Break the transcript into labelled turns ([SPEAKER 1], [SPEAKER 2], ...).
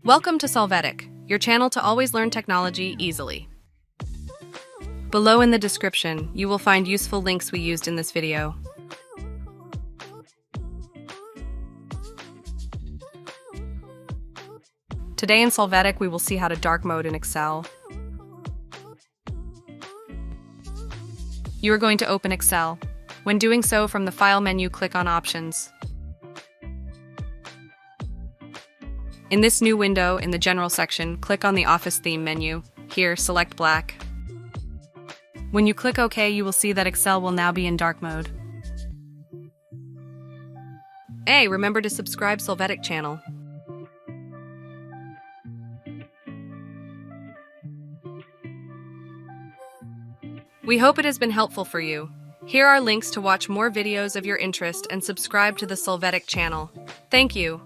[SPEAKER 1] Welcome to Solvetic, your channel to always learn technology easily. Below in the description, you will find useful links we used in this video. Today in Solvetic, we will see how to dark mode in Excel. You are going to open Excel. When doing so, from the File menu, click on Options. In this new window, in the General section, click on the Office Theme menu. Here, select Black. When you click OK, you will see that Excel will now be in dark mode. Hey, remember to subscribe Solvetic channel. We hope it has been helpful for you. Here are links to watch more videos of your interest and subscribe to the Solvetic channel. Thank you.